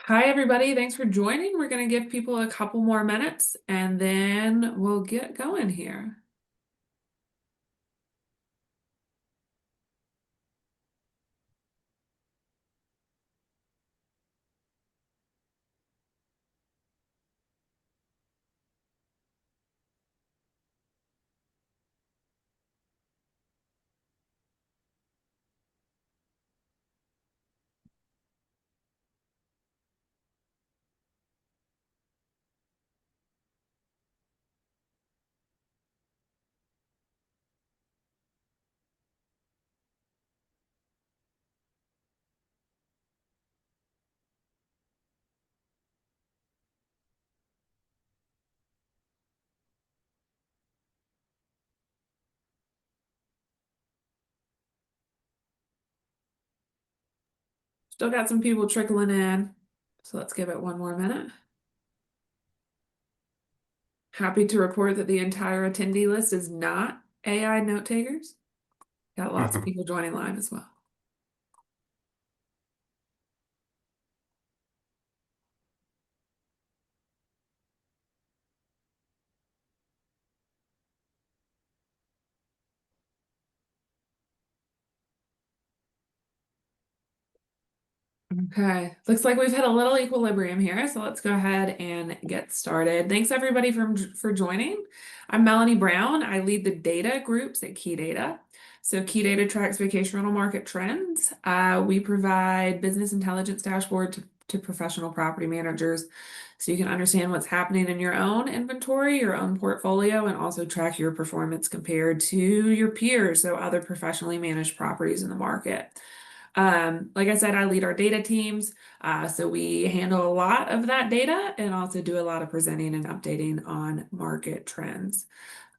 Hi, everybody. Thanks for joining. We're going to give people a couple more minutes and then we'll get going here. Still got some people trickling in, so let's give it one more minute. Happy to report that the entire attendee list is not AI note takers. Got lots of people joining live as well. Okay, looks like we've hit a little equilibrium here, so let's go ahead and get started. Thanks everybody for joining. I'm Melanie Brown. I lead the data groups at Key Data. So Key Data tracks vacation rental market trends. We provide business intelligence dashboard to professional property managers so you can understand what's happening in your own inventory, your own portfolio, and also track your performance compared to your peers, so other professionally managed properties in the market. Like I said, I lead our data teams. So we handle a lot of that data and also do a lot of presenting and updating on market trends.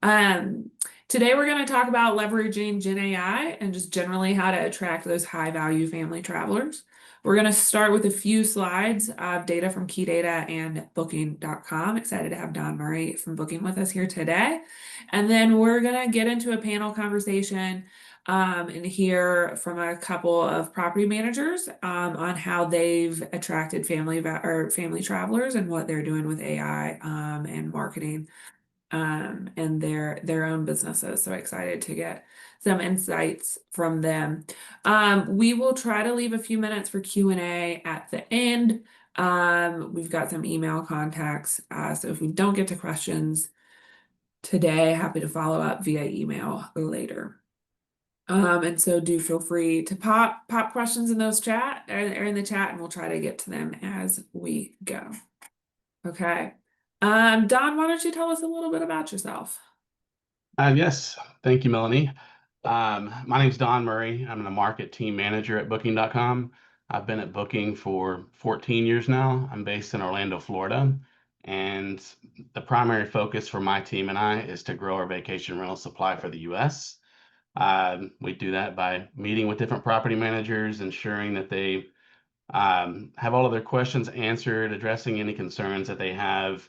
Um, Today we're going to talk about leveraging GenAI and just generally how to attract those high value family travelers. We're going to start with a few slides of data from Key Data and Booking.com. Excited to have Don Murray from Booking with us here today. And then we're going to get into a panel conversation and hear from a couple of property managers on how they've attracted family travelers and what they're doing with AI and marketing and their own businesses. So excited to get some insights from them. We will try to leave a few minutes for Q&A at the end. We've got some email contacts, so if we don't get to questions today, happy to follow up via email later. And so do feel free to pop questions in those chat or in the chat, and we'll try to get to them as we go. Okay. Don, why don't you tell us a little bit about yourself? Yes, thank you, Melanie. My name's Don Murray. I'm the market team manager at Booking.com. I've been at Booking for 14 years now. I'm based in Orlando, Florida, and the primary focus for my team and I is to grow our vacation rental supply for the U.S. We do that by meeting with different property managers, ensuring that they have all of their questions answered, addressing any concerns that they have,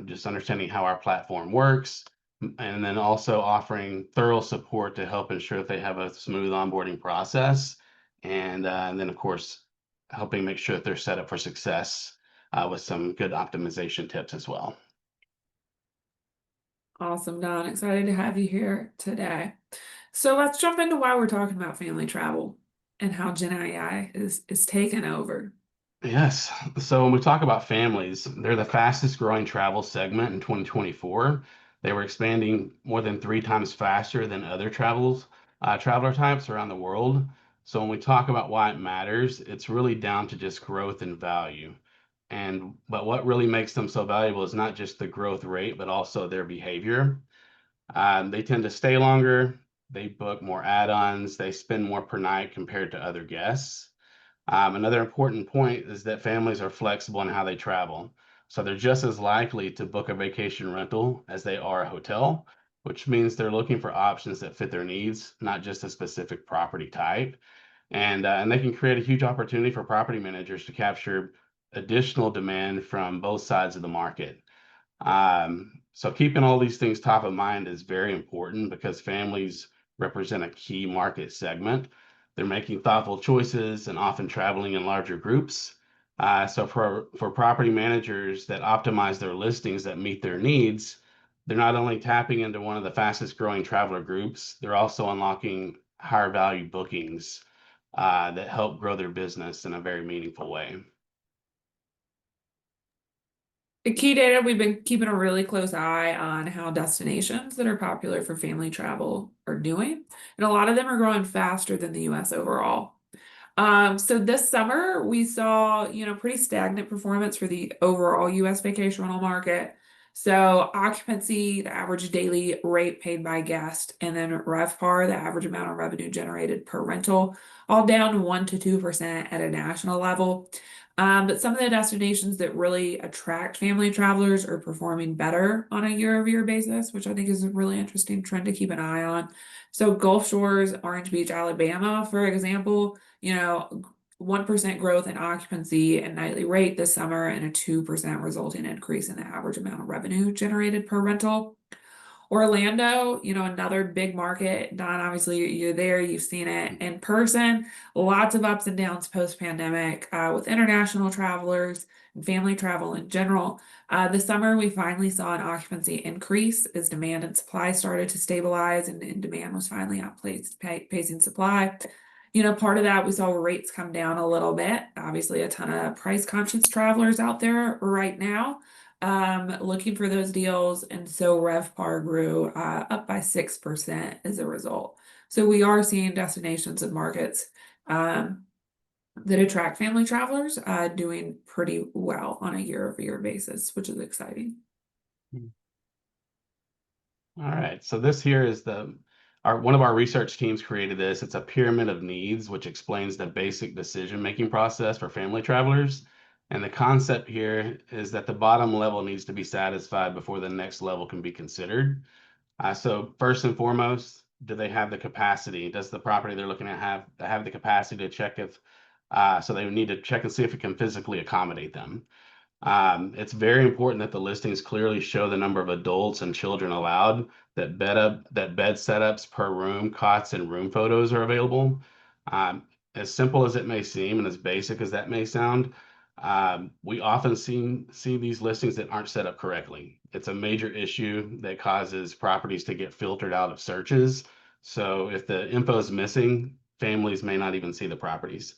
just understanding how our platform works, and then also offering thorough support to help ensure that they have a smooth onboarding process. And then, of course, helping make sure that they're set up for success with some good optimization tips as well. Awesome, Don. Excited to have you here today. So let's jump into why we're talking about family travel and how Gen AI is taking over. Yes. So when we talk about families, they're the fastest growing travel segment in 2024. They were expanding more than 3 times faster than other traveler types around the world. So when we talk about why it matters, it's really down to just growth and value. But what really makes them so valuable is not just the growth rate, but also their behavior. They tend to stay longer, they book more add-ons, they spend more per night compared to other guests. Another important point is that families are flexible in how they travel. So they're just as likely to book a vacation rental as they are a hotel, which means they're looking for options that fit their needs, not just a specific property type. And they can create a huge opportunity for property managers to capture additional demand from both sides of the market. So keeping all these things top of mind is very important because families represent a key market segment They're making thoughtful choices and often traveling in larger groups. So for property managers that optimize their listings that meet their needs, they're not only tapping into one of the fastest growing traveler groups, they're also unlocking higher value bookings that help grow their business in a very meaningful way. The key data, we've been keeping a really close eye on how destinations that are popular for family travel are doing. And a lot of them are growing faster than the US overall. So this summer we saw, pretty stagnant performance for the overall US vacation rental market. So occupancy, the average daily rate paid by guest, and then RevPAR, the average amount of revenue generated per rental, all down 1 to 2% at a national level. But some of the destinations that really attract family travelers are performing better on a year-over-year basis, which I think is a really interesting trend to keep an eye on. So Gulf Shores, Orange Beach, Alabama, for example, 1% growth in occupancy and nightly rate this summer and a 2% resulting increase in the average amount of revenue generated per rental. Orlando, another big market. Don, obviously you're there, you've seen it in person. Lots of ups and downs post-pandemic with international travelers and family travel in general. This summer, we finally saw an occupancy increase as demand and supply started to stabilize and demand was finally pacing supply. Part of that we saw rates come down a little bit. Obviously, a ton of price-conscious travelers out there right now looking for those deals, and so RevPAR grew up by 6% as a result. So we are seeing destinations and markets that attract family travelers doing pretty well on a year-over-year basis, which is exciting. All right, so this here is one of our research teams created this. It's a pyramid of needs, which explains the basic decision-making process for family travelers. And the concept here is that the bottom level needs to be satisfied before the next level can be considered. So first and foremost, do they have the capacity? Does the property they're looking at have the capacity to check if, so they need to check and see if it can physically accommodate them. It's very important that the listings clearly show the number of adults and children allowed, that bed setups per room, cots, and room photos are available. As simple as it may seem and as basic as that may sound, we often see these listings that aren't set up correctly. It's a major issue that causes properties to get filtered out of searches. So if the info is missing, families may not even see the properties.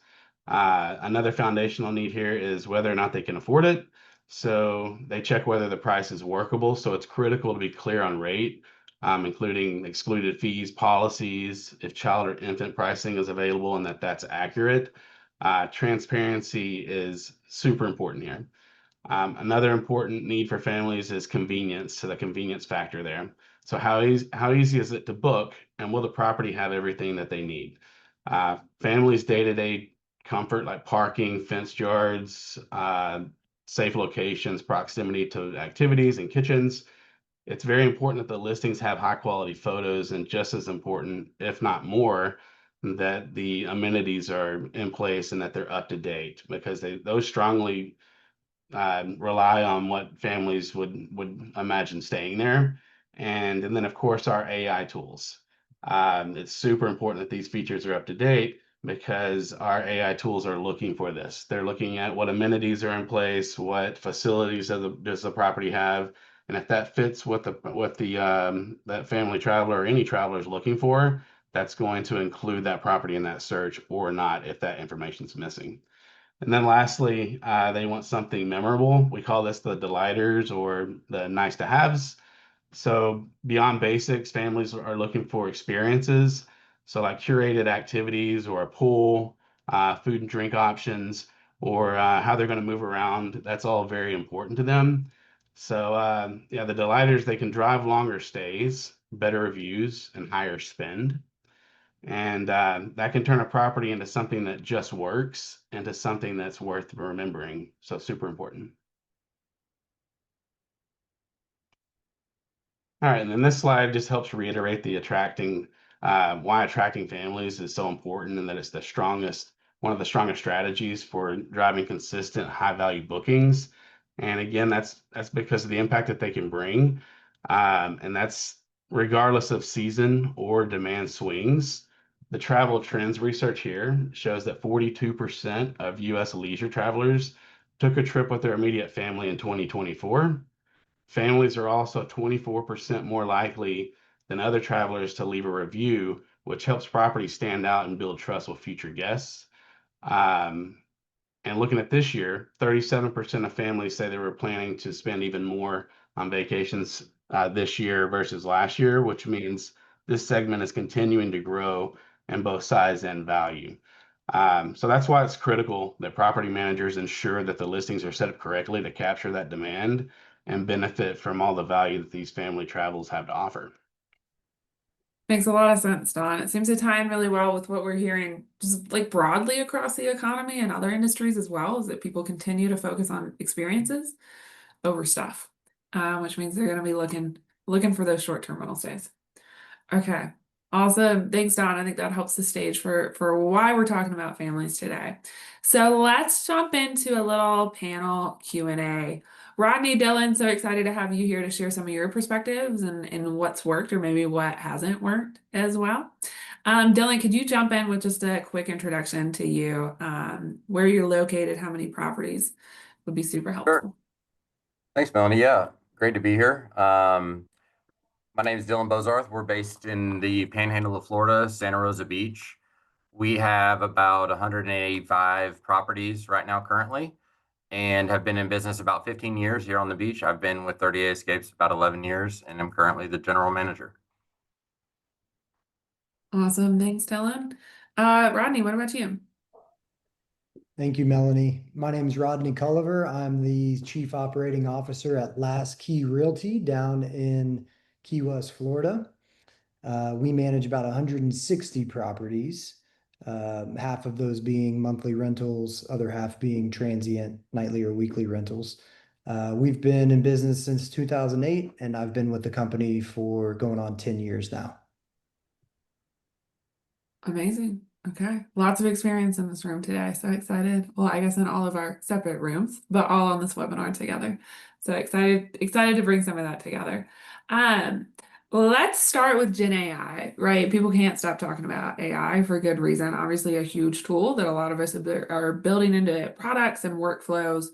Another foundational need here is whether or not they can afford it. So they check whether the price is workable. So it's critical to be clear on rate, including excluded fees, policies, if child or infant pricing is available and that's accurate. Transparency is super important here. Another important need for families is convenience, so the convenience factor there. So how easy is it to book, and will the property have everything that they need? Families' day-to-day comfort, like parking, fenced yards, safe locations, proximity to activities and kitchens. It's very important that the listings have high quality photos, and just as important, if not more, that the amenities are in place and that they're up to date, because those strongly rely on what families would imagine staying there. And then of course our AI tools. It's super important that these features are up to date because our AI tools are looking for this. They're looking at what amenities are in place, what facilities does the property have, and if that fits what that family traveler or any traveler is looking for, that's going to include that property in that search or not if that information is missing. And then lastly, they want something memorable. We call this the delighters or the nice to haves. So beyond basics, families are looking for experiences. So like curated activities or a pool, food and drink options, or how they're going to move around. That's all very important to them. So yeah, the delighters, they can drive longer stays, better reviews, and higher spend. And that can turn a property into something that just works, into something that's worth remembering. So super important. All right, and then this slide just helps reiterate why attracting families is so important, and that it's one of the strongest strategies for driving consistent high value bookings. And again, that's because of the impact that they can bring. And that's regardless of season or demand swings. The travel trends research here shows that 42% of US leisure travelers took a trip with their immediate family in 2024. Families are also 24% more likely than other travelers to leave a review, which helps properties stand out and build trust with future guests. Um, and looking at this year, 37% of families say they were planning to spend even more on vacations this year versus last year, which means this segment is continuing to grow in both size and value. So that's why it's critical that property managers ensure that the listings are set up correctly to capture that demand and benefit from all the value that these family travels have to offer. Makes a lot of sense, Don. It seems to tie in really well with what we're hearing just like broadly across the economy and other industries as well, is that people continue to focus on experiences over stuff, which means they're going to be looking for those short-term rental stays. Okay. Awesome. Thanks, Don. I think that helps the stage for why we're talking about families today. So let's jump into a little panel Q&A. Rodney, Dylan, so excited to have you here to share some of your perspectives and what's worked or maybe what hasn't worked as well. Dylan, could you jump in with just a quick introduction to you, where you're located, how many properties would be super Sure. helpful. Thanks, Melanie. Yeah, great to be here. My name is Dylan Bozarth. We're based in the Panhandle of Florida, Santa Rosa Beach. We have about 185 properties right now currently, and have been in business about 15 years here on the beach. I've been with 38 Escapes about 11 years, and I'm currently the general manager. Awesome. Thanks, Dylan. Rodney, what about you? Thank you, Melanie. My name is Rodney Culliver. I'm the Chief Operating Officer at Last Key Realty down in Key West, Florida. We manage about 160 properties, half of those being monthly rentals, other half being transient, nightly or weekly rentals. We've been in business since 2008, and I've been with the company for going on 10 years now. Amazing. Okay. Lots of experience in this room today. So excited. Well, I guess in all of our separate rooms, but all on this webinar together. So excited to bring some of that together. Um, let's start with Gen AI, right? People can't stop talking about AI for good reason. Obviously, a huge tool that a lot of us are building into products and workflows,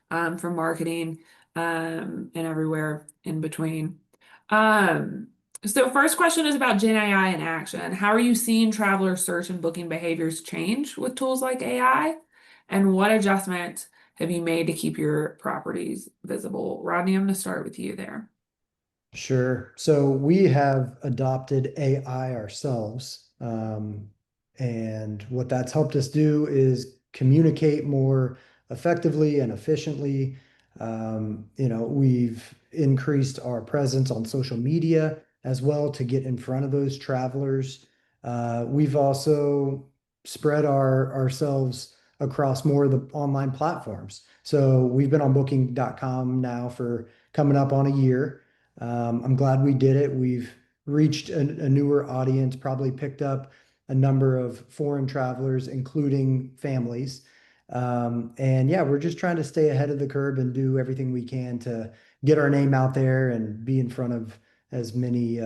for marketing, and everywhere in between. Um, so first question is about Gen AI in action. How are you seeing traveler search and booking behaviors change with tools like AI? And what adjustment have you made to keep your properties visible? Rodney, I'm going to start with you there. Sure. So we have adopted AI ourselves. And what that's helped us do is communicate more effectively and efficiently. We've increased our presence on social media as well to get in front of those travelers. We've also spread ourselves across more of the online platforms. So we've been on booking.com now for coming up on a year. I'm glad we did it. We've reached a newer audience, probably picked up a number of foreign travelers, including families. And yeah, we're just trying to stay ahead of the curve and do everything we can to get our name out there and be in front of as many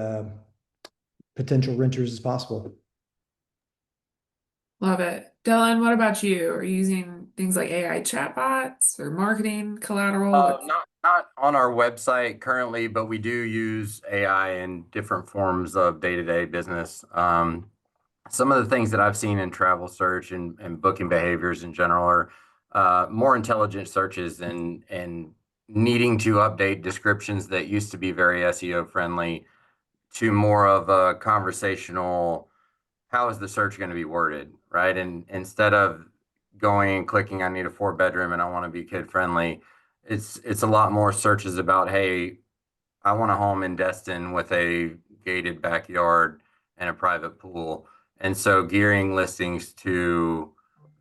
potential renters as possible. Love it. Dylan, what about you? Are you using things like AI chatbots or marketing collateral? Not on our website currently, but we do use AI in different forms of day-to-day business. Some of the things that I've seen in travel search and booking behaviors in general are more intelligent searches and needing to update descriptions that used to be very SEO friendly to more of a conversational, how is the search going to be worded, right? And instead of going and clicking, I need a 4-bedroom and I want to be kid friendly, it's a lot more searches about, hey, I want a home in Destin with a gated backyard and a private pool. And so gearing listings to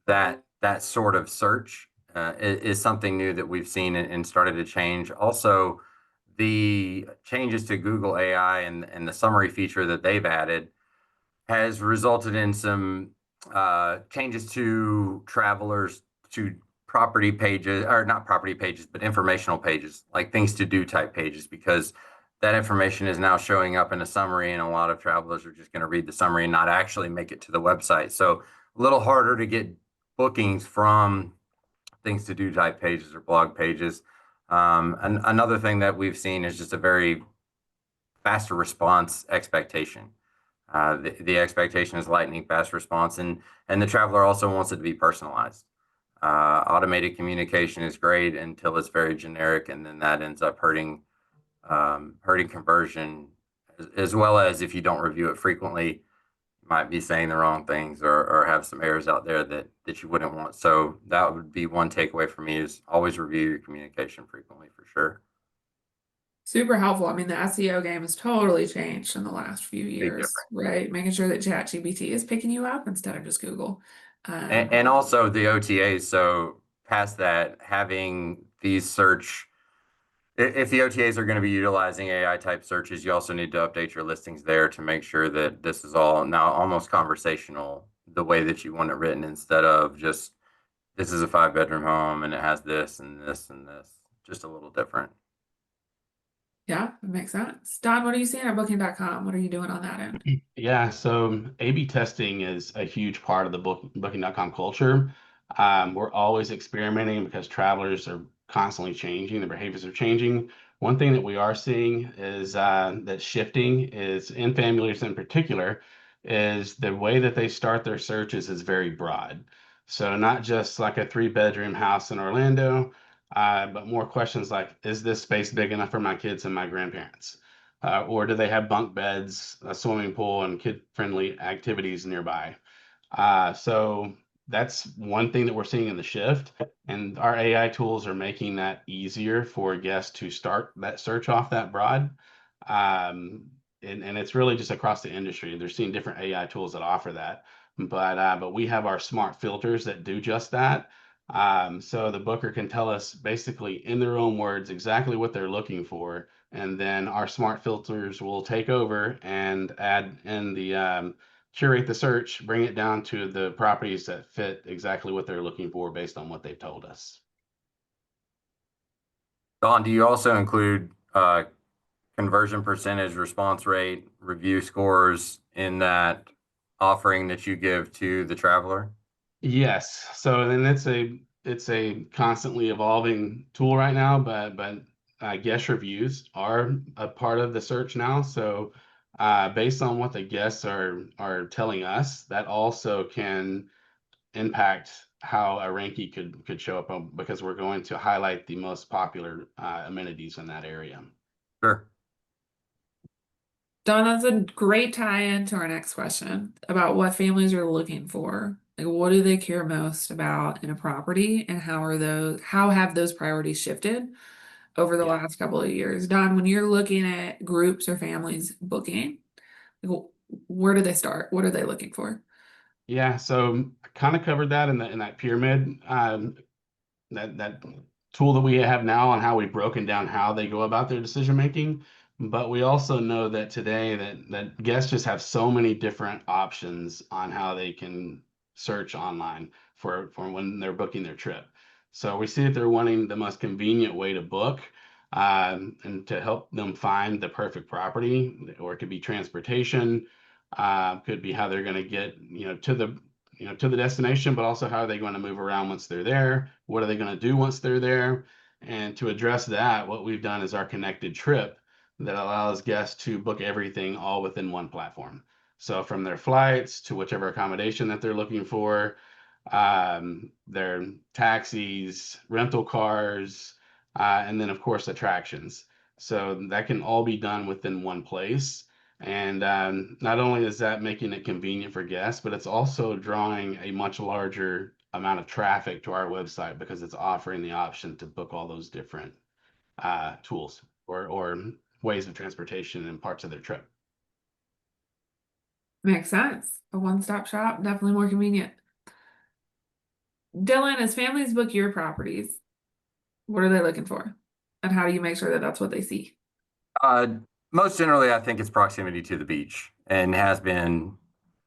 that sort of search is something new that we've seen and started to change. Also, the changes to Google AI and the summary feature that they've added has resulted in some changes to travelers to property pages, or not property pages, but informational pages, like things to do type pages, because that information is now showing up in a summary, and a lot of travelers are just going to read the summary and not actually make it to the website. So a little harder to get bookings from things to do type pages or blog pages. And another thing that we've seen is just a very faster response expectation. The expectation is lightning fast response, and the traveler also wants it to be personalized. Automated communication is great until it's very generic, and then that ends up hurting conversion, as well as if you don't review it frequently, you might be saying the wrong things or have some errors out there that you wouldn't want. So that would be one takeaway for me, is always review your communication frequently, for sure. Super helpful. I mean, the SEO game has totally changed in the last few Big years, difference. right? Making sure that ChatGPT is picking you up instead of just Google. And also the OTAs. So past that, having these search, if the OTAs are going to be utilizing AI type searches, you also need to update your listings there to make sure that this is all now almost conversational, the way that you want it written, instead of just, this is a 5-bedroom home and it has this and this and this, just a little different. Yeah, that makes sense. Don, what are you seeing at booking.com? What are you doing on that end? Yeah, so A/B testing is a huge part of the booking.com culture. We're always experimenting because travelers are constantly changing, their behaviors are changing. One thing that we are seeing is that shifting is, in families in particular, is the way that they start their searches is very broad. So not just like a 3-bedroom house in Orlando, but more questions like, is this space big enough for my kids and my grandparents? Or do they have bunk beds, a swimming pool, and kid-friendly activities nearby? So that's one thing that we're seeing in the shift, and our AI tools are making that easier for guests to start that search off that broad. And it's really just across the industry. They're seeing different AI tools that offer that, but we have our smart filters that do just that. So the booker can tell us basically in their own words exactly what they're looking for, and then our smart filters will take over and add in the curate the search, bring it down to the properties that fit exactly what they're looking for based on what they've told us. Don, do you also include conversion percentage, response rate, review scores in that offering that you give to the traveler? Yes. So then it's a constantly evolving tool right now, but guest reviews are a part of the search now. So based on what the guests are telling us, that also can impact how a ranking could show up, because we're going to highlight the most popular amenities in that area. Sure. Don, that's a great tie-in to our next question about what families are looking for. Like, what do they care most about in a property, and how have those priorities shifted over the Yeah. last couple of years? Don, when you're looking at groups or families booking, like, where do they start? What are they looking for? Yeah, so I kind of covered that in that pyramid. That tool that we have now on how we've broken down how they go about their decision making. But we also know that today that guests just have so many different options on how they can search online for when they're booking their trip. So we see that they're wanting the most convenient way to book, and to help them find the perfect property, or it could be transportation, could be how they're going to get to the destination, but also how are they going to move around once they're there? What are they going to do once they're there? And to address that, what we've done is our connected trip that allows guests to book everything all within one platform. So from their flights to whichever accommodation that they're looking for, their taxis, rental cars, and then of course attractions. So that can all be done within one place. And not only is that making it convenient for guests, but it's also drawing a much larger amount of traffic to our website, because it's offering the option to book all those different tools or ways of transportation and parts of their trip. Makes sense. A one-stop shop, definitely more convenient. Dylan, as families book your properties, what are they looking for? And how do you make sure that that's what they see? Most generally, I think it's proximity to the beach, and has been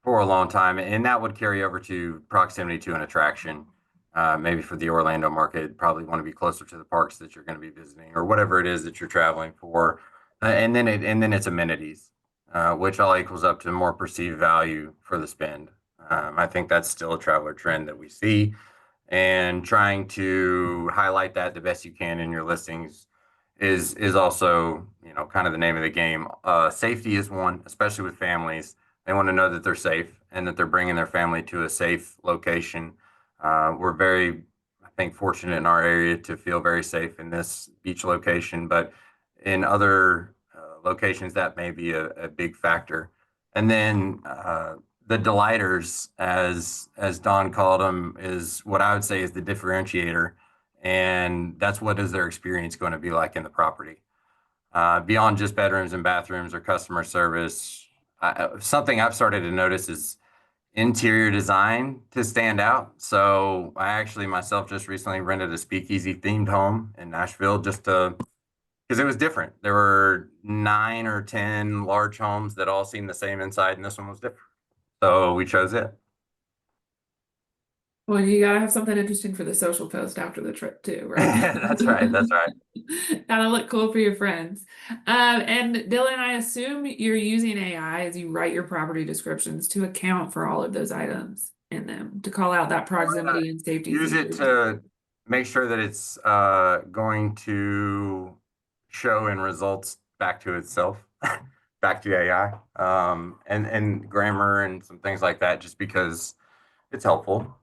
for a long time. And that would carry over to proximity to an attraction. Maybe for the Orlando market, probably want to be closer to the parks that you're going to be visiting, or whatever it is that you're traveling for. And then it's amenities, which all equals up to more perceived value for the spend. I think that's still a traveler trend that we see, and trying to highlight that the best you can in your listings is also, you know, kind of the name of the game. Safety is one, especially with families. They want to know that they're safe and that they're bringing their family to a safe location. We're very, I think, fortunate in our area to feel very safe in this beach location, but in other locations that may be a big factor. And then the delighters, as Don called them, is what I would say is the differentiator, and that's what is their experience going to be like in the property, beyond just bedrooms and bathrooms or customer service. Something I've started to notice is interior design to stand out. So I actually myself just recently rented a speakeasy themed home in Nashville just to because it was different. There were 9 or 10 large homes that all seemed the same inside, and this one was different. So we chose it. Well, you gotta have something interesting for the social post after the trip too, right? That's right. That's right. Gotta look cool for your friends. And Dylan, I assume you're using AI as you write your property descriptions to account for all of those items in them, to call out that proximity and safety Use it features. to make sure that it's going to show in results back to itself, back to AI, and grammar and some things like that, just because it's helpful,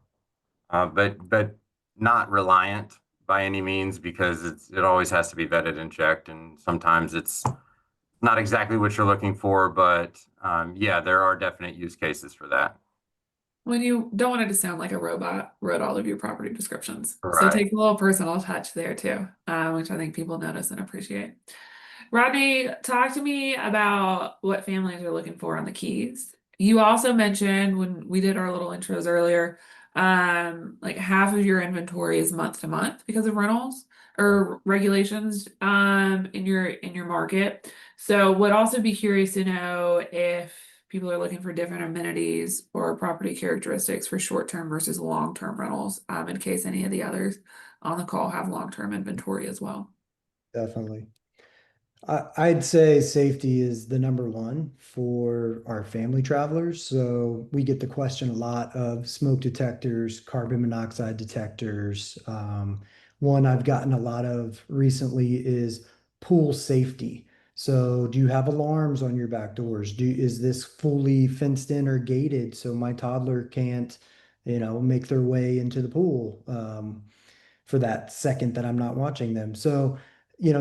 but not reliant by any means, because it always has to be vetted and checked, and sometimes it's not exactly what you're looking for, but yeah, there are definite use cases for that. When you don't want it to sound like a robot wrote all of your property descriptions. So it Right. takes a little personal touch there too, which I think people notice and appreciate. Rodney, talk to me about what families are looking for on the keys. You also mentioned when we did our little intros earlier, like half of your inventory is month to month because of rentals or regulations in your market. So would also be curious to know if people are looking for different amenities or property characteristics for short-term versus long-term rentals, in case any of the others on the call have long-term inventory as well. Definitely. I'd say safety is the number one for our family travelers. So we get the question a lot of smoke detectors, carbon monoxide detectors. One I've gotten a lot of recently is pool safety. So do you have alarms on your back doors? Is this fully fenced in or gated so my toddler can't, make their way into the pool? For that second that I'm not watching them. So,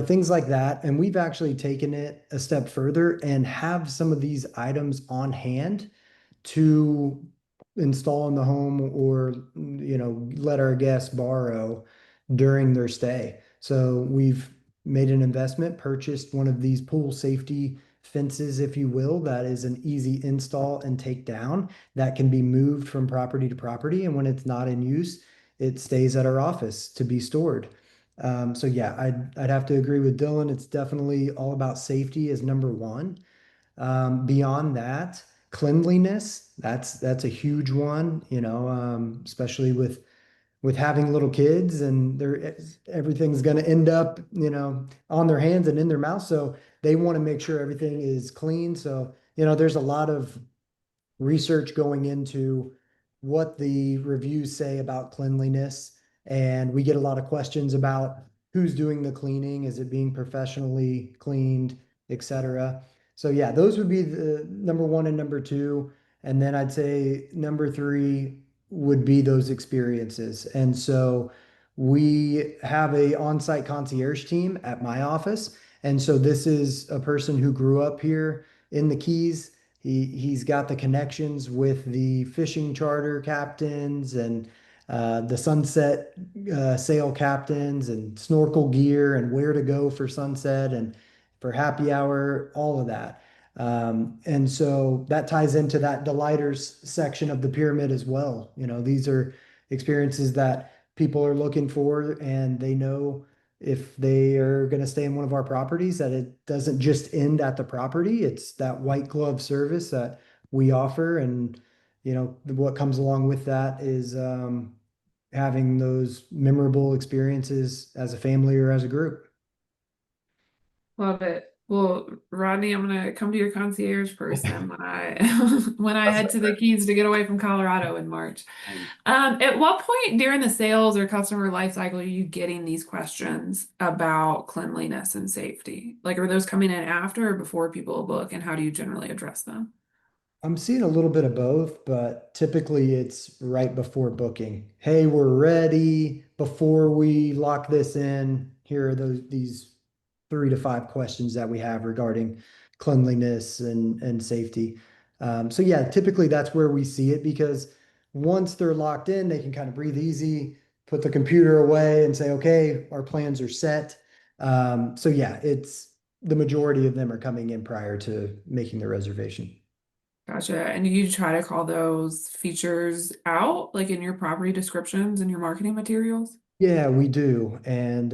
things like that. And we've actually taken it a step further and have some of these items on hand to install in the home or, let our guests borrow during their stay. So we've made an investment, purchased one of these pool safety fences, if you will, that is an easy install and take down that can be moved from property to property. And when it's not in use, it stays at our office to be stored. So yeah, I'd have to agree with Dylan. It's definitely all about safety as number one. Beyond that, cleanliness, that's a huge one, especially with having little kids and everything's going to end up, on their hands and in their mouth. So they want to make sure everything is clean. So, there's a lot of research going into what the reviews say about cleanliness. And we get a lot of questions about who's doing the cleaning, is it being professionally cleaned, etc. So yeah, those would be the number one and number two. And then I'd say number three would be those experiences. And so we have a on-site concierge team at my office. And so this is a person who grew up here in the Keys. He's got the connections with the fishing charter captains and the sunset sail captains and snorkel gear and where to go for sunset and for happy hour, all of that. And so that ties into that delighters section of the pyramid as well. These are experiences that people are looking for, and they know if they are going to stay in one of our properties, that it doesn't just end at the property. It's that white glove service that we offer. And, what comes along with that is having those memorable experiences as a family or as a group. Love it. Well, Rodney, I'm gonna come to your concierge person when I when I That's head to the Keys to get away from Colorado in March. fine. At what point during the sales or customer life cycle are you getting these questions about cleanliness and safety? Like, are those coming in after or before people book, and how do you generally address them? I'm seeing a little bit of both, but typically it's right before booking. Hey, we're ready. Before we lock this in, here are these 3 to 5 questions that we have regarding cleanliness and safety. So yeah, typically that's where we see it because once they're locked in, they can kind of breathe easy, put the computer away and say, okay, our plans are set. So yeah, it's the majority of them are coming in prior to making the reservation. Gotcha. And do you try to call those features out, like in your property descriptions and your marketing materials? Yeah, we do. And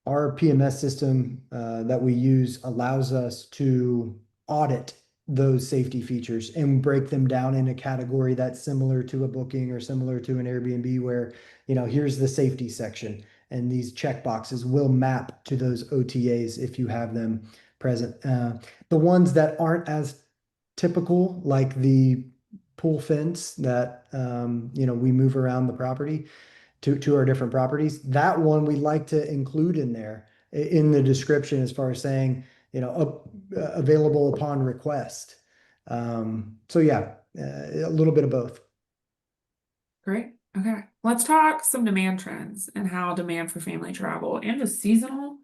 our PMS system that we use allows us to audit those safety features and break them down in a category that's similar to a booking or similar to an Airbnb where, here's the safety section. And these check boxes will map to those OTAs if you have them present. The ones that aren't as typical, like the pool fence that we move around the property to our different properties. That one we like to include in there in the description as far as saying, available upon request. So yeah, a little bit of both. Great. Okay. Let's talk some demand trends and how demand for family travel and just seasonal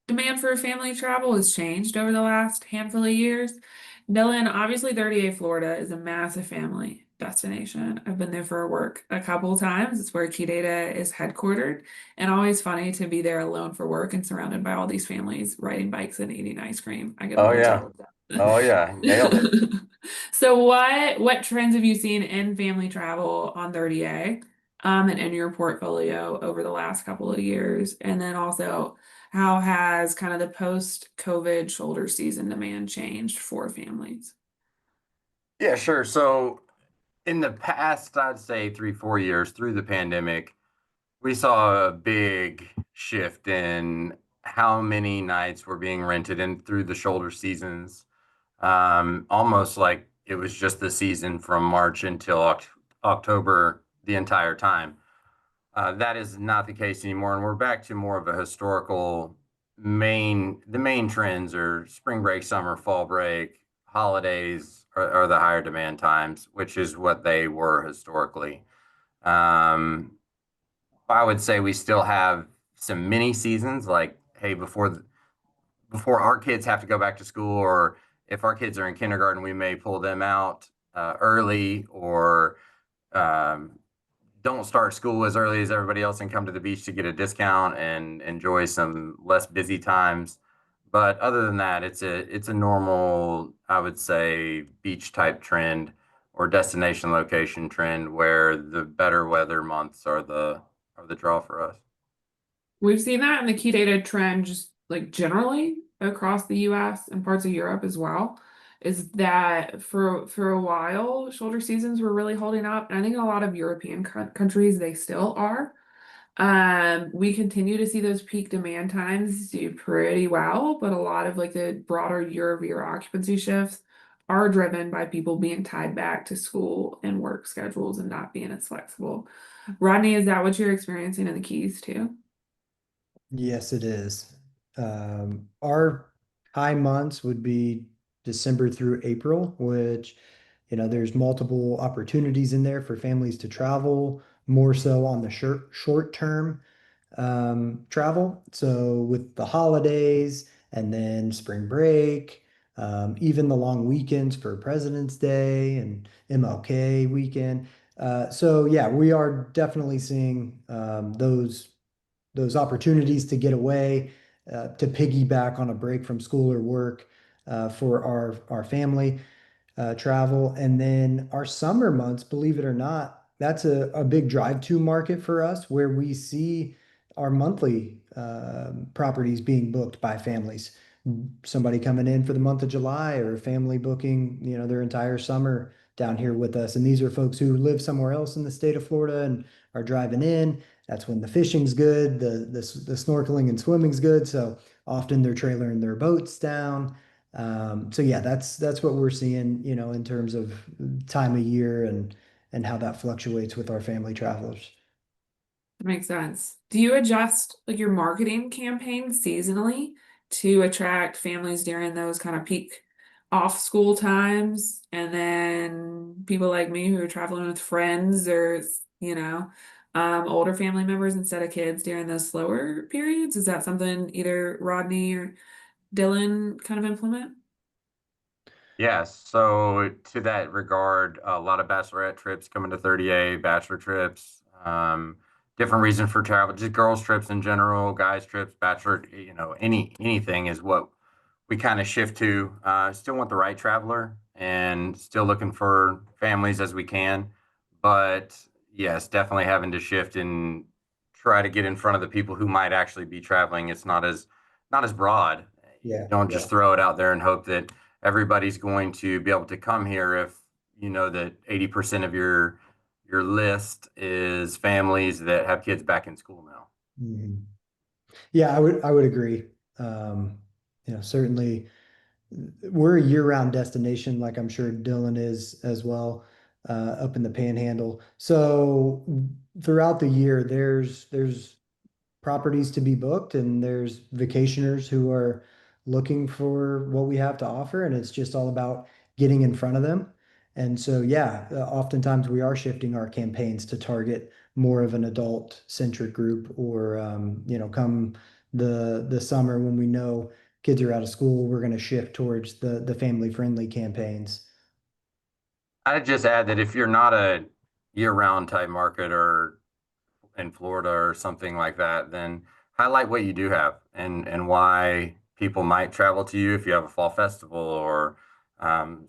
demand for family travel has changed over the last handful of years. Dylan, obviously 38 Florida is a massive family destination. I've been there for work a couple of times. It's where Key Data is headquartered, and always funny to be there alone for work and surrounded by all these families riding bikes and eating ice cream. I get a Oh little yeah. jealous. Oh yeah. Nailed it. So what trends have you seen in family travel on 30A and in your portfolio over the last couple of years? And then also, how has kind of the post-COVID shoulder season demand changed for families? Yeah, sure. So in the past, I'd say 3, 4 years through the pandemic, we saw a big shift in how many nights were being rented in through the shoulder seasons. Almost like it was just the season from March until October the entire time. That is not the case anymore, and we're back to more of a historical the main trends are spring break, summer, fall break, holidays are the higher demand times, which is what they were historically. Um, I would say we still have some mini seasons like, hey, before our kids have to go back to school, or if our kids are in kindergarten, we may pull them out early, or um, don't start school as early as everybody else and come to the beach to get a discount and enjoy some less busy times. But other than that, it's a normal, I would say, beach type trend or destination location trend where the better weather months are the draw for us. We've seen that in the key data trend just like generally across the US and parts of Europe as well. Is that for a while, shoulder seasons were really holding up. And I think in a lot of European countries they still are. We continue to see those peak demand times do pretty well, but a lot of like the broader year-over-year occupancy shifts are driven by people being tied back to school and work schedules and not being as flexible. Rodney, is that what you're experiencing in the Keys too? Yes, it is. Our high months would be December through April, which, there's multiple opportunities in there for families to travel, more so on the short term travel. So with the holidays and then spring break, even the long weekends for President's Day and MLK weekend. So yeah, we are definitely seeing those opportunities to get away, to piggyback on a break from school or work for our family travel. And then our summer months, believe it or not, that's a big drive to market for us where we see our monthly properties being booked by families. Somebody coming in for the month of July or a family booking, their entire summer down here with us. And these are folks who live somewhere else in the state of Florida and are driving in. That's when the fishing's good, the snorkeling and swimming's good. So often they're trailering their boats down. So yeah, that's what we're seeing, in terms of time of year and how that fluctuates with our family travelers. That makes sense. Do you adjust like your marketing campaign seasonally to attract families during those kind of peak off school times? And then people like me who are traveling with friends or, older family members instead of kids during those slower periods? Is that something either Rodney or Dylan kind of implement? Yes. So to that regard, a lot of bachelorette trips coming to 30A, bachelor trips, different reason for travel, just girls trips in general, guys trips, bachelor, anything is what we kind of shift to. Still want the right traveler and still looking for families as we can. But yes, definitely having to shift and try to get in front of the people who might actually be traveling. It's not as broad. You Yeah. don't just throw it out there and hope that everybody's going to be able to come here if you know that 80% of your list is families that have kids back in school now. Mhm. Yeah, I would agree. Um, certainly we're a year-round destination, like I'm sure Dylan is as well, up in the Panhandle. So throughout the year, there's properties to be booked and there's vacationers who are looking for what we have to offer, and it's just all about getting in front of them. And so, yeah, oftentimes we are shifting our campaigns to target more of an adult centric group, or come the summer when we know kids are out of school, we're going to shift towards the family friendly campaigns. I'd just add that if you're not a year-round type market or in Florida or something like that, then highlight what you do have and why people might travel to you if you have a fall festival or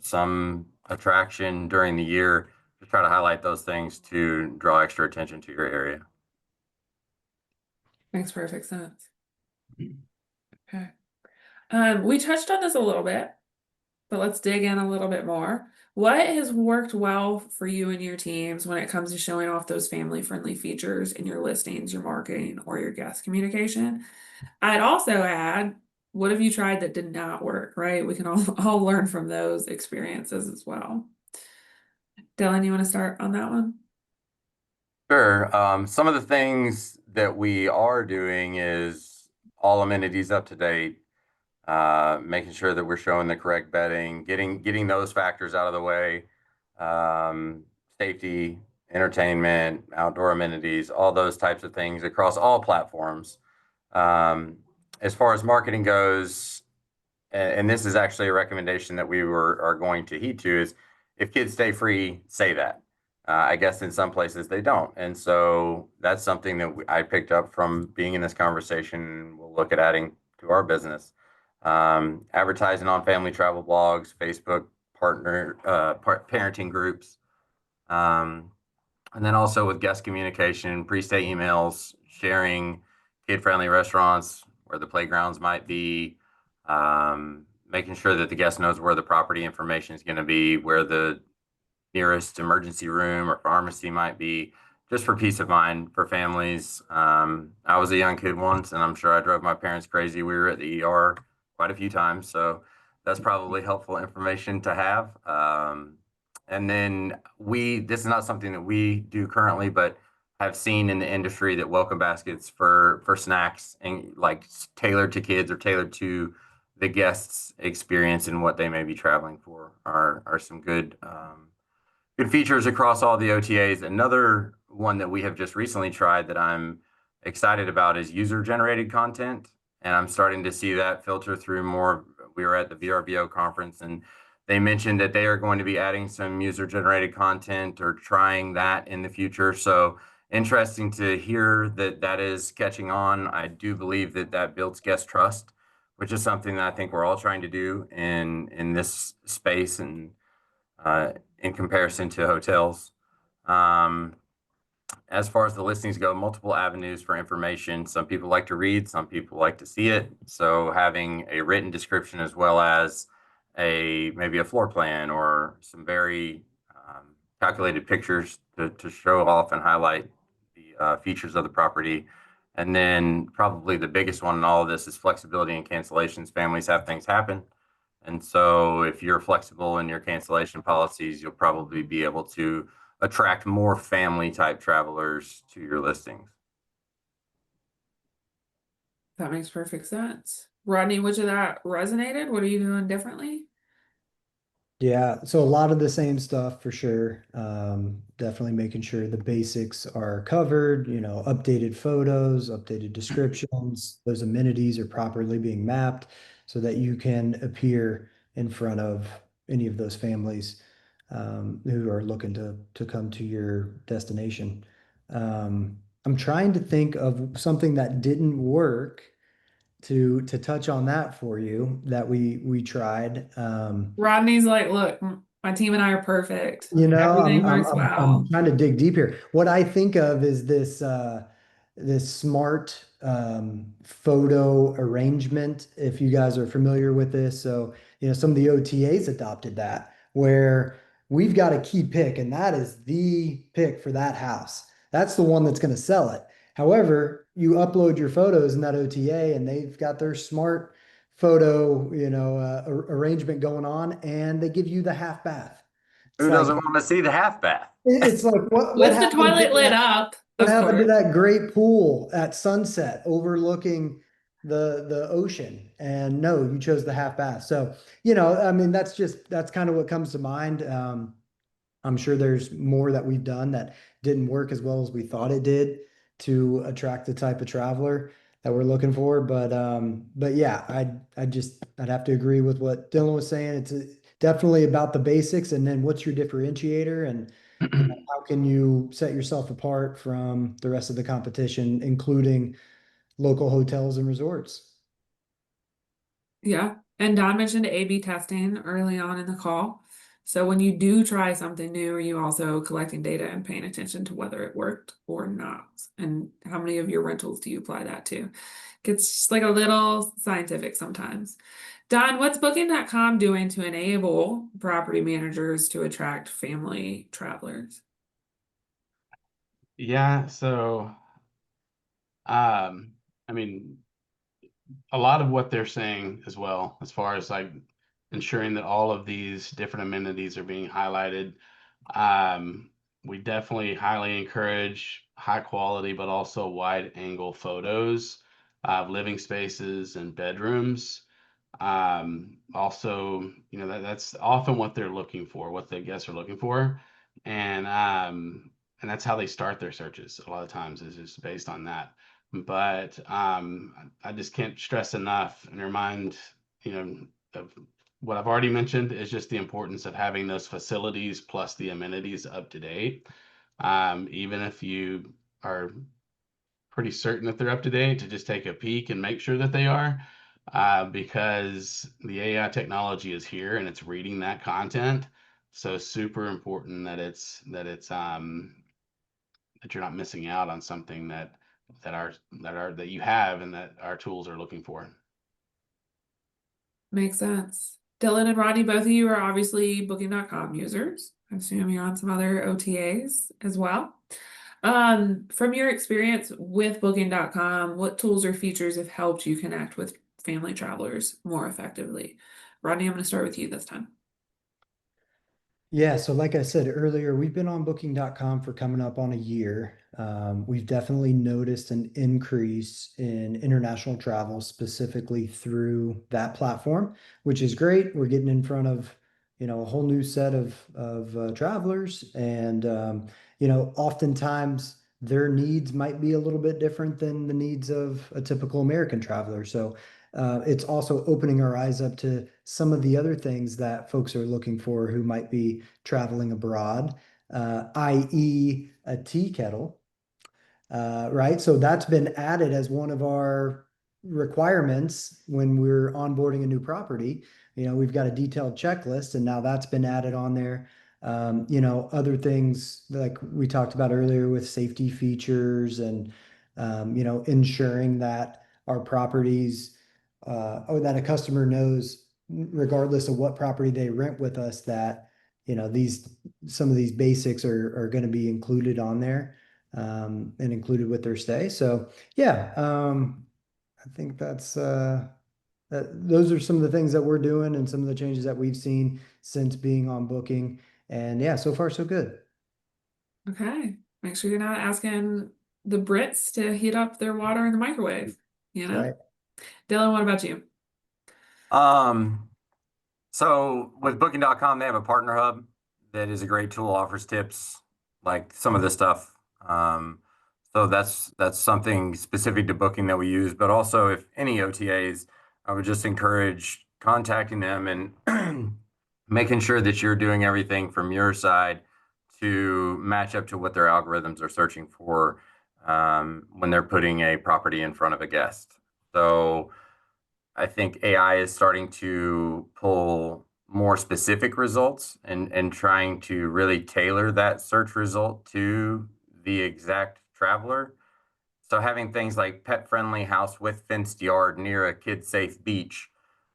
some attraction during the year. Just try to highlight those things to draw extra attention to your area. Makes perfect sense. Okay. We touched on this a little bit, but let's dig in a little bit more. What has worked well for you and your teams when it comes to showing off those family-friendly features in your listings, your marketing, or your guest communication? I'd also add, what have you tried that did not work, right? We can all, all learn from those experiences as well. Dylan, you want to start on that one? Sure. Some of the things that we are doing is all amenities up to date, making sure that we're showing the correct bedding, getting those factors out of the way, safety, entertainment, outdoor amenities, all those types of things across all platforms. Um, as far as marketing goes, and this is actually a recommendation that we are going to heed to is if kids stay free, say that. I guess in some places they don't, and so that's something that I picked up from being in this conversation. We'll look at adding to our business. Advertising on family travel blogs, Facebook parenting groups, um, and then also with guest communication, pre-stay emails, sharing kid-friendly restaurants where the playgrounds might be, making sure that the guest knows where the property information is going to be, where the nearest emergency room or pharmacy might be, just for peace of mind for families. I was a young kid once, and I'm sure I drove my parents crazy. We were at the ER quite a few times, so that's probably helpful information to have. And then this is not something that we do currently, but have seen in the industry that welcome baskets for snacks and like tailored to kids or tailored to the guests' experience and what they may be traveling for are some good features across all the OTAs. Another one that we have just recently tried that I'm excited about is user-generated content, and I'm starting to see that filter through more. We were at the VRBO conference, and they mentioned that they are going to be adding some user-generated content or trying that in the future. So interesting to hear that that is catching on. I do believe that that builds guest trust, which is something that I think we're all trying to do in this space and in comparison to hotels. Um, as far as the listings go, multiple avenues for information. Some people like to read, some people like to see it. So having a written description as well as maybe a floor plan or some very calculated pictures to show off and highlight the features of the property. And then probably the biggest one in all of this is flexibility and cancellations. Families have things happen. And so if you're flexible in your cancellation policies, you'll probably be able to attract more family type travelers to your listings. That makes perfect sense. Rodney, which of that resonated? What are you doing differently? Yeah, so a lot of the same stuff for sure. Definitely making sure the basics are covered, updated photos, updated descriptions, those amenities are properly being mapped so that you can appear in front of any of those families who are looking to come to your destination. I'm trying to think of something that didn't work to touch on that for you that we tried. Rodney's like, look, my team and I are perfect. You know, Everything works I'm well. trying to dig deep here. What I think of is this smart photo arrangement, if you guys are familiar with this. So, some of the OTAs adopted that, where we've got a key pick, and that is the pick for that house. That's the one that's going to sell it. However, you upload your photos in that OTA, and they've got their smart photo, arrangement going on, and they give you the half bath. It's Who like doesn't want to see the half bath? it's like what With the happened to toilet lit that? up, What of happened to course. that great pool at sunset overlooking the ocean? And no, you chose the half bath. So, I mean, that's kind of what comes to mind. I'm sure there's more that we've done that didn't work as well as we thought it did to attract the type of traveler that we're looking for. But yeah, I'd have to agree with what Dylan was saying. It's definitely about the basics, and then what's your differentiator, and how can you set yourself apart from the rest of the competition, including local hotels and resorts. Yeah. And Don mentioned A/B testing early on in the call. So when you do try something new, are you also collecting data and paying attention to whether it worked or not? And how many of your rentals do you apply that to? Gets just like a little scientific sometimes. Don, what's Booking.com doing to enable property managers to attract family travelers? Yeah, so I mean, a lot of what they're saying as well, as far as like ensuring that all of these different amenities are being highlighted. Um, we definitely highly encourage high quality, but also wide angle photos of living spaces and bedrooms. Also, that's often what they're looking for, what the guests are looking for. And that's how they start their searches a lot of times is just based on that. But I just can't stress enough and remind, of what I've already mentioned is just the importance of having those facilities plus the amenities up to date. Even if you are pretty certain that they're up to date, to just take a peek and make sure that they are, because the AI technology is here and it's reading that content. So super important that that you're not missing out on something that you have and that our tools are looking for. Makes sense. Dylan and Rodney, both of you are obviously Booking.com users. I assume you're on some other OTAs as well. From your experience with Booking.com, what tools or features have helped you connect with family travelers more effectively? Rodney, I'm going to start with you this time. Yeah, so like I said earlier, we've been on Booking.com for coming up on a year. We've definitely noticed an increase in international travel specifically through that platform, which is great. We're getting in front of, a whole new set of travelers, and oftentimes their needs might be a little bit different than the needs of a typical American traveler. So it's also opening our eyes up to some of the other things that folks are looking for who might be traveling abroad, i.e., a tea kettle, right? So that's been added as one of our requirements when we're onboarding a new property. We've got a detailed checklist, and now that's been added on there. Other things like we talked about earlier with safety features and, ensuring that our properties, or that a customer knows, regardless of what property they rent with us, that, some of these basics are going to be included on there. and included with their stay. So yeah, I think those are some of the things that we're doing and some of the changes that we've seen since being on Booking. And yeah, so far so good. Okay. Make sure you're not asking the Brits to heat up their water in the microwave, you That's know? right. Dylan, what about you? So with Booking.com, they have a partner hub that is a great tool, offers tips, like some of this stuff. So that's something specific to Booking that we use. But also, if any OTAs, I would just encourage contacting them and making sure that you're doing everything from your side to match up to what their algorithms are searching for when they're putting a property in front of a guest. So I think AI is starting to pull more specific results and trying to really tailor that search result to the exact traveler. So having things like pet friendly house with fenced yard near a kid safe beach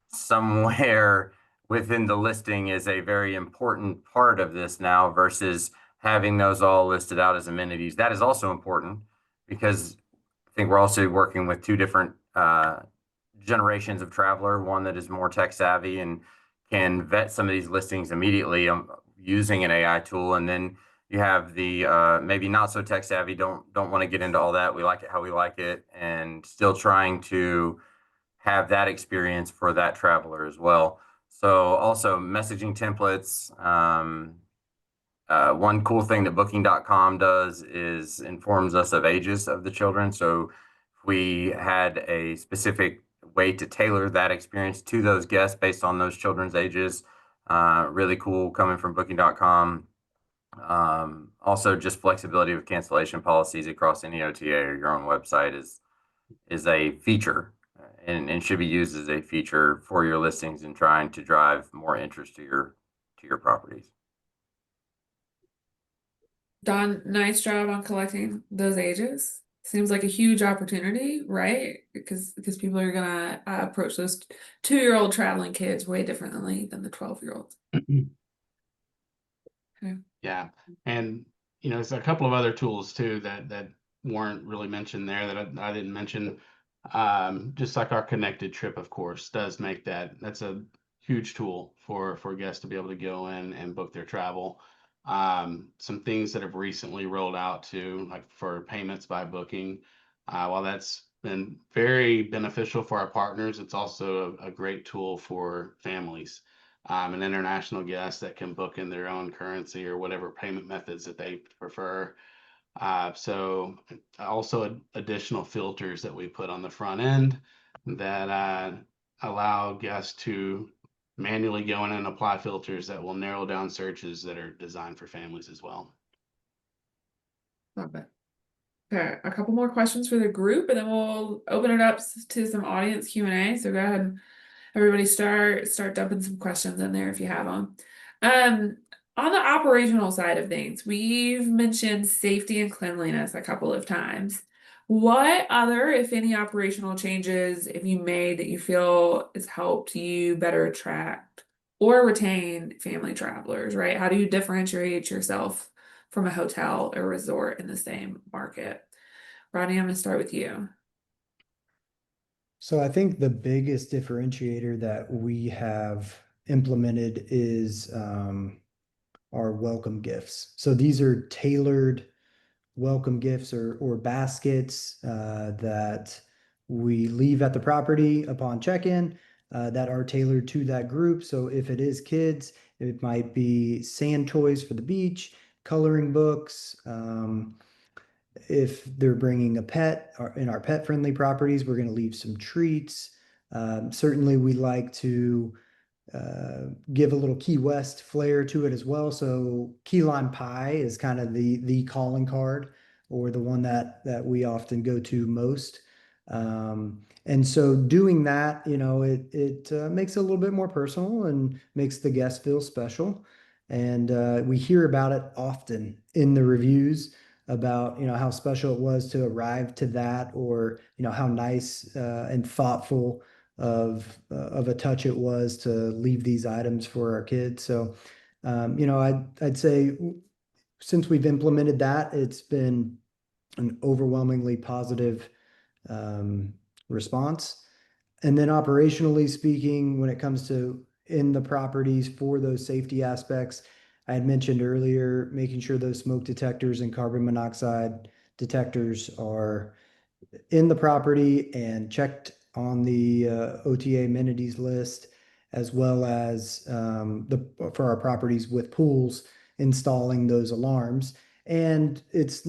somewhere within the listing is a very important part of this now versus having those all listed out as amenities. That is also important because I think we're also working with two different generations of traveler, one that is more tech savvy and can vet some of these listings immediately using an AI tool, and then you have the maybe not so tech savvy, don't want to get into all that. We like it how we like it, and still trying to have that experience for that traveler as well. So also messaging templates. One cool thing that Booking.com does is informs us of ages of the children. So if we had a specific way to tailor that experience to those guests based on those children's ages, really cool coming from Booking.com. Also, just flexibility with cancellation policies across any OTA or your own website is a feature and should be used as a feature for your listings and trying to drive more interest to your properties. Don, nice job on collecting those ages. Seems like a huge opportunity, right? Because people are gonna approach those 2-year-old traveling kids way differently than the 12-year-olds. Okay. Yeah, and there's a couple of other tools too that weren't really mentioned there that I didn't mention. Just like our connected trip, of course, does make that's a huge tool for guests to be able to go in and book their travel. Some things that have recently rolled out too, like for payments by booking. While that's been very beneficial for our partners, it's also a great tool for families and international guests that can book in their own currency or whatever payment methods that they prefer. So also additional filters that we put on the front end that allow guests to manually go in and apply filters that will narrow down searches that are designed for families as well. Love it. Okay, a couple more questions for the group, and then we'll open it up to some audience Q&A. So go ahead and everybody start dumping some questions in there if you have them. On the operational side of things, we've mentioned safety and cleanliness a couple of times. What other, if any, operational changes have you made that you feel has helped you better attract or retain family travelers, right? How do you differentiate yourself from a hotel or resort in the same market? Rodney, I'm going to start with you. So I think the biggest differentiator that we have implemented is our welcome gifts. So these are tailored welcome gifts or baskets that we leave at the property upon check-in that are tailored to that group. So if it is kids, it might be sand toys for the beach, coloring books. If they're bringing a pet in our pet friendly properties, we're going to leave some treats. Certainly, we like to give a little Key West flair to it as well. So key lime pie is kind of the calling card or the one that we often go to most. And so doing that, it makes it a little bit more personal and makes the guest feel special. And we hear about it often in the reviews about how special it was to arrive to that, or how nice and thoughtful of a touch it was to leave these items for our kids. So I'd say since we've implemented that, it's been an overwhelmingly positive response. And then operationally speaking, when it comes to in the properties for those safety aspects, I had mentioned earlier, making sure those smoke detectors and carbon monoxide detectors are in the property and checked on the OTA amenities list, as well as for our properties with pools, installing those alarms. And it's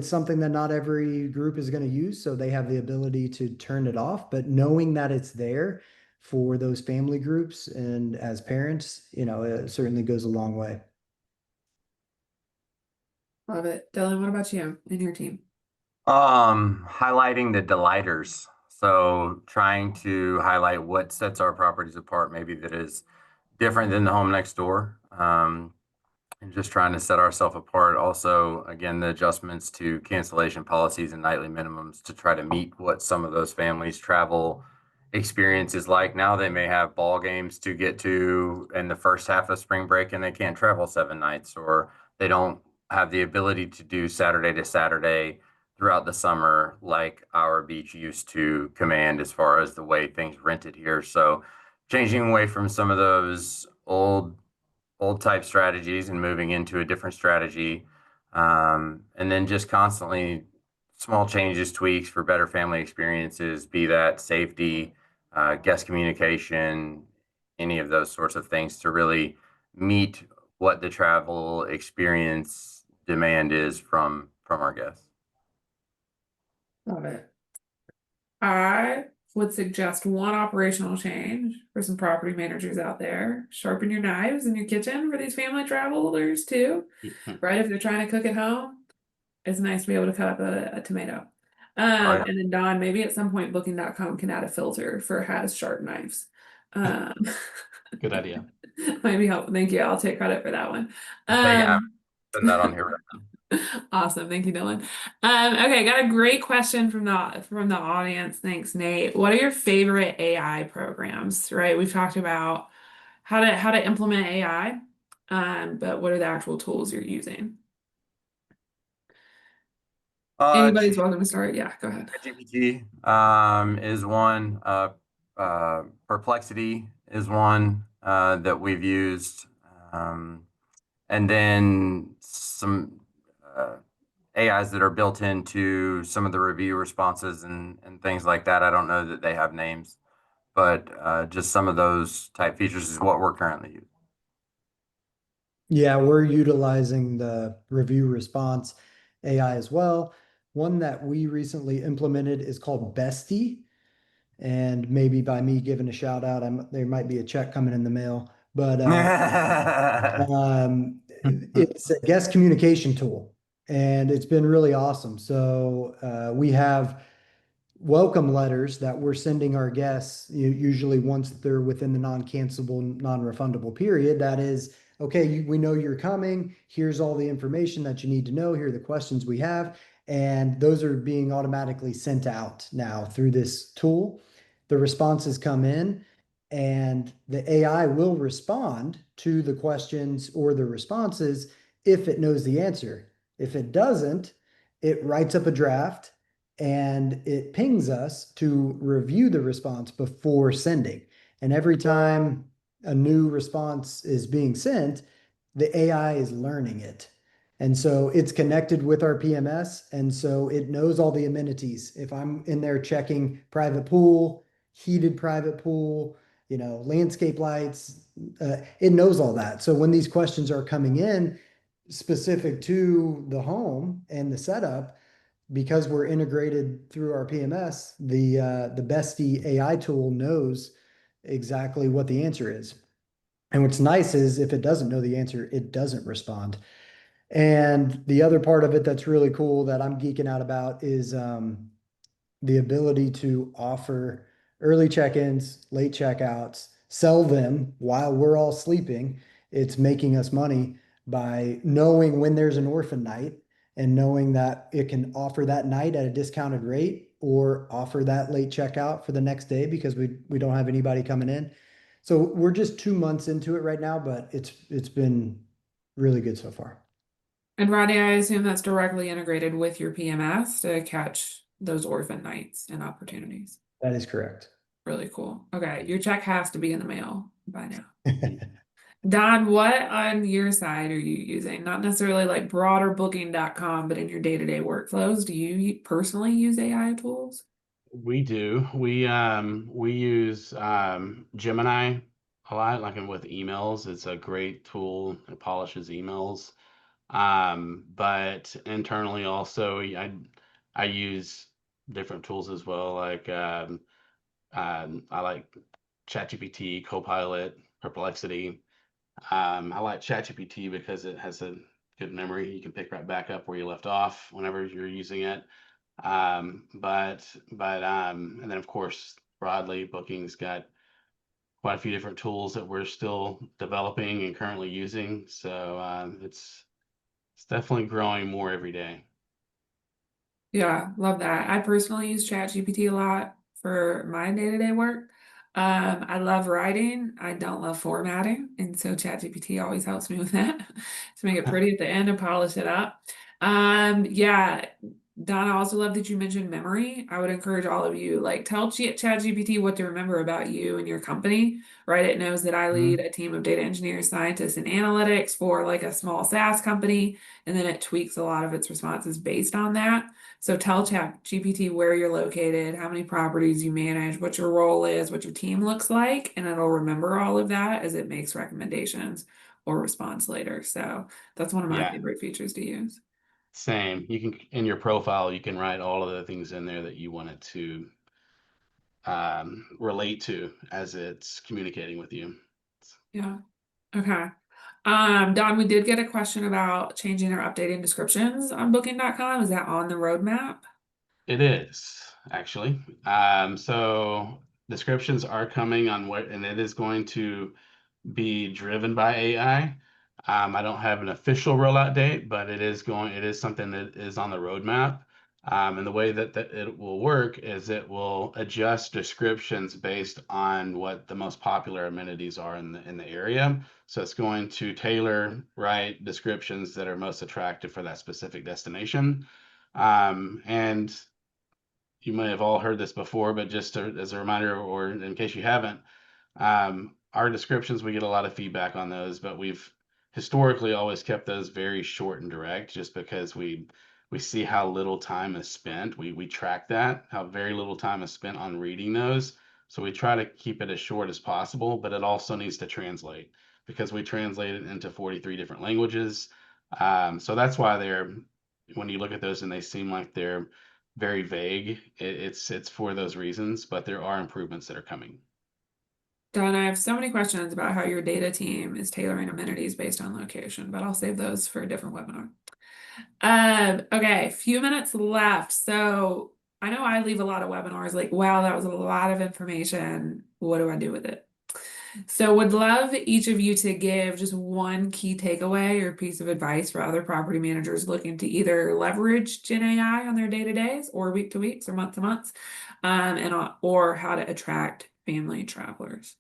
something that not every group is going to use, so they have the ability to turn it off. But knowing that it's there for those family groups and as parents, it certainly goes a long way. Love it. Dylan, what about you and your team? Highlighting the delighters. So trying to highlight what sets our properties apart, maybe that is different than the home next door. And just trying to set ourselves apart. Also, again, the adjustments to cancellation policies and nightly minimums to try to meet what some of those families' travel experience is like. Now they may have ball games to get to in the first half of spring break and they can't travel 7 nights, or they don't have the ability to do Saturday to Saturday throughout the summer like our beach used to command as far as the way things rented here. So changing away from some of those old type strategies and moving into a different strategy. And then just constantly small changes, tweaks for better family experiences, be that safety, guest communication, any of those sorts of things to really meet what the travel experience demand is from our guests. Love it. I would suggest one operational change for some property managers out there. Sharpen your knives in your kitchen for these family travelers too, right? If they're trying to cook at home, it's nice to be able to cut up a tomato. Oh, yeah. And then Don, maybe at some point booking.com can add a filter for has sharp knives. Um, Good idea. might be helpful. Thank you. I'll take credit for that one. I'm putting that on here right now. Awesome. Thank you, Dylan. Okay, got a great question from the audience. Thanks, Nate. What are your favorite AI programs? Right? We've talked about how to implement AI, but what are the actual tools you're using? Anybody's welcome to start. Yeah, go ahead. GPT is one. Perplexity is one that we've used. And then some AIs that are built into some of the review responses and things like that. I don't know that they have names, but just some of those type features is what we're currently using. Yeah, we're utilizing the review response AI as well. One that we recently implemented is called Bestie. And maybe by me giving a shout out, there might be a check coming in the mail. But it's a guest communication tool, and it's been really awesome. So we have welcome letters that we're sending our guests, usually once they're within the non-cancelable, non-refundable period. That is, okay, we know you're coming. Here's all the information that you need to know. Here are the questions we have. And those are being automatically sent out now through this tool. The responses come in, and the AI will respond to the questions or the responses if it knows the answer. If it doesn't, it writes up a draft and it pings us to review the response before sending. And every time a new response is being sent, the AI is learning it. And so it's connected with our PMS. And so it knows all the amenities. If I'm in there checking private pool, heated private pool, landscape lights, it knows all that. So when these questions are coming in specific to the home and the setup, because we're integrated through our PMS, the Bestie AI tool knows exactly what the answer is. And what's nice is if it doesn't know the answer, it doesn't respond. And the other part of it that's really cool that I'm geeking out about is the ability to offer early check-ins, late checkouts, sell them while we're all sleeping. It's making us money by knowing when there's an orphan night and knowing that it can offer that night at a discounted rate or offer that late checkout for the next day because we don't have anybody coming in. So we're just 2 months into it right now, but it's been really good so far. And Rodney, I assume that's directly integrated with your PMS to catch those orphan nights and opportunities. That is correct. Really cool. Okay, your check has to be in the mail by now. Don, what on your side are you using? Not necessarily like broader booking.com, but in your day-to-day workflows, do you personally use AI tools? We do. We use Gemini a lot, like with emails. It's a great tool. It polishes emails. But internally also, I use different tools as well. Like I like ChatGPT, Copilot, Perplexity. I like ChatGPT because it has a good memory. You can pick right back up where you left off whenever you're using it. And then of course, broadly, Booking's got quite a few different tools that we're still developing and currently using. So it's definitely growing more every day. Yeah, love that. I personally use ChatGPT a lot for my day-to-day work. I love writing. I don't love formatting, and so ChatGPT always helps me with that to make it pretty at the end and polish it up. Yeah, Donna, I also love that you mentioned memory. I would encourage all of you, like, tell ChatGPT what to remember about you and your company, right? It knows that I lead a team of data engineers, scientists, and analytics for like a small SaaS company, and then it tweaks a lot of its responses based on that. So tell ChatGPT where you're located, how many properties you manage, what your role is, what your team looks like, and it'll remember all of that as it makes recommendations or responds later. So that's one of my Yeah, favorite features to use. same. You can in your profile, you can write all of the things in there that you want it to relate to as it's communicating with you. Yeah. Okay. Don, we did get a question about changing or updating descriptions on booking.com. Is that on the roadmap? It is actually. So descriptions are coming on what, and it is going to be driven by AI. I don't have an official rollout date, but it is something that is on the roadmap. And the way that it will work is it will adjust descriptions based on what the most popular amenities are in the area. So it's going to tailor, right, descriptions that are most attractive for that specific destination. And you may have all heard this before, but just as a reminder, or in case you haven't, our descriptions, we get a lot of feedback on those, but we've historically always kept those very short and direct just because we see how little time is spent. We track that, how very little time is spent on reading those. So we try to keep it as short as possible, but it also needs to translate because we translate it into 43 different languages. So that's why when you look at those and they seem like they're very vague, it's for those reasons, but there are improvements that are coming. Don, I have so many questions about how your data team is tailoring amenities based on location, but I'll save those for a different webinar. Okay, few minutes left. So I know I leave a lot of webinars like, wow, that was a lot of information. What do I do with it? So would love each of you to give just one key takeaway or piece of advice for other property managers looking to either leverage Gen AI on their day-to-days or week to weeks or month to months, or how to attract family travelers.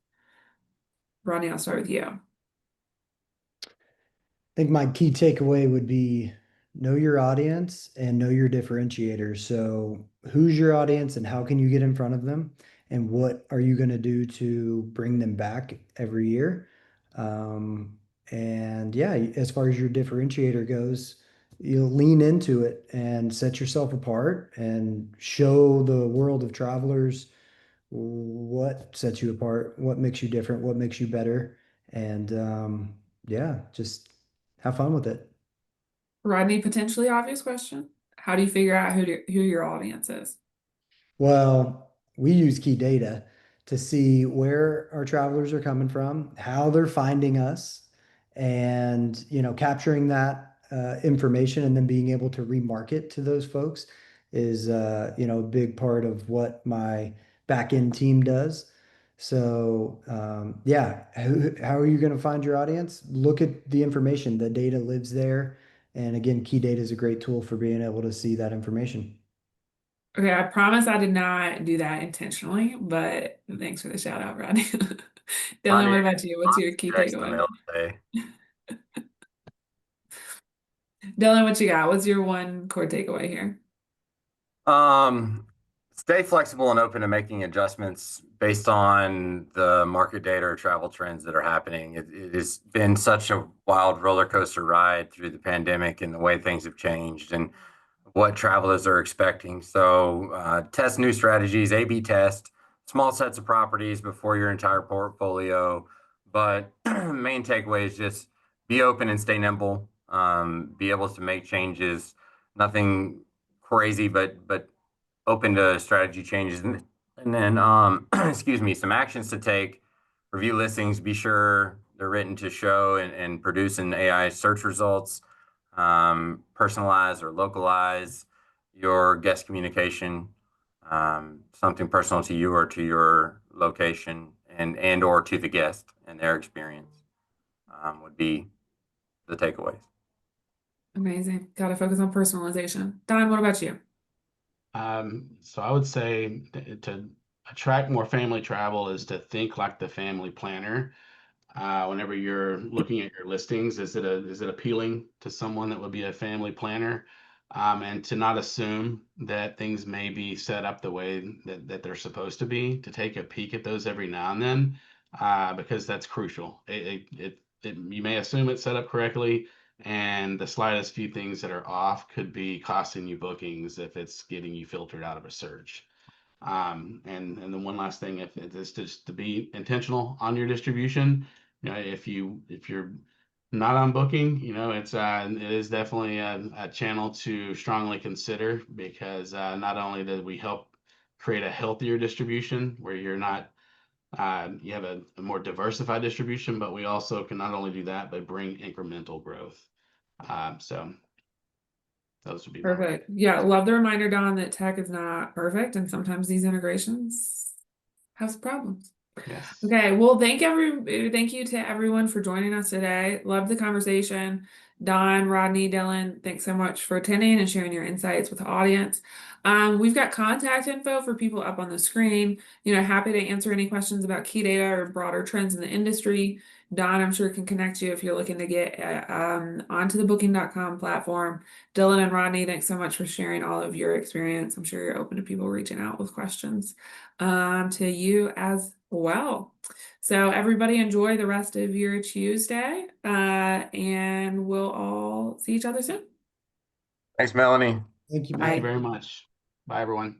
Rodney, I'll start with you. Think my key takeaway would be know your audience and know your differentiators. So, who's your audience and how can you get in front of them? And what are you going to do to bring them back every year? And yeah, as far as your differentiator goes, you'll lean into it and set yourself apart and show the world of travelers what sets you apart, what makes you different, what makes you better. And yeah, just have fun with it. Rodney, potentially obvious question. How do you figure out who your audience is? Well, we use key data to see where our travelers are coming from, how they're finding us, and capturing that information and then being able to remarket to those folks is a big part of what my back end team does. So yeah, how are you going to find your audience? Look at the information. The data lives there. And again, key data is a great tool for being able to see that information. Okay, I promise I did not do that intentionally, but thanks for the shout out, Rodney. Dylan, Rodney, what about you? What's your key checks the takeaway? mail today. Dylan, what you got? What's your one core takeaway here? Stay flexible and open to making adjustments based on the market data or travel trends that are happening. It has been such a wild roller coaster ride through the pandemic and the way things have changed and what travelers are expecting. So test new strategies, A/B test, small sets of properties before your entire portfolio. But main takeaway is just be open and stay nimble. Be able to make changes. Nothing crazy, but open to strategy changes. And then excuse me, some actions to take. Review listings. Be sure they're written to show and produce an AI search results. Personalize or localize your guest communication, something personal to you or to your location and or to the guest and their experience would be the takeaways. Amazing. Got to focus on personalization. Don, what about you? So I would say to attract more family travel is to think like the family planner. Whenever you're looking at your listings, is it appealing to someone that would be a family planner? And to not assume that things may be set up the way that they're supposed to be, to take a peek at those every now and then, because that's crucial. You may assume it's set up correctly, and the slightest few things that are off could be costing you bookings if it's getting you filtered out of a search. And then one last thing, if it is just to be intentional on your distribution, if you're not on Booking, it is definitely a channel to strongly consider, because not only did we help create a healthier distribution where you're not you have a more diversified distribution, but we also can not only do that but bring incremental growth. So those would be my Perfect. Yeah, love the reminder, Don, that tech is not perfect, and sometimes these integrations have some problems. yes. Okay, well, thank you to everyone for joining us today. Love the conversation. Don, Rodney, Dylan, thanks so much for attending and sharing your insights with the audience. We've got contact info for people up on the screen. Happy to answer any questions about key data or broader trends in the industry. Don, I'm sure, can connect you if you're looking to get onto the booking.com platform. Dylan and Rodney, thanks so much for sharing all of your experience. I'm sure you're open to people reaching out with questions to you as well. So everybody enjoy the rest of your Tuesday, and we'll all see each other soon. Thanks, Melanie. Thank you. Thank you Bye. very much. Bye, everyone.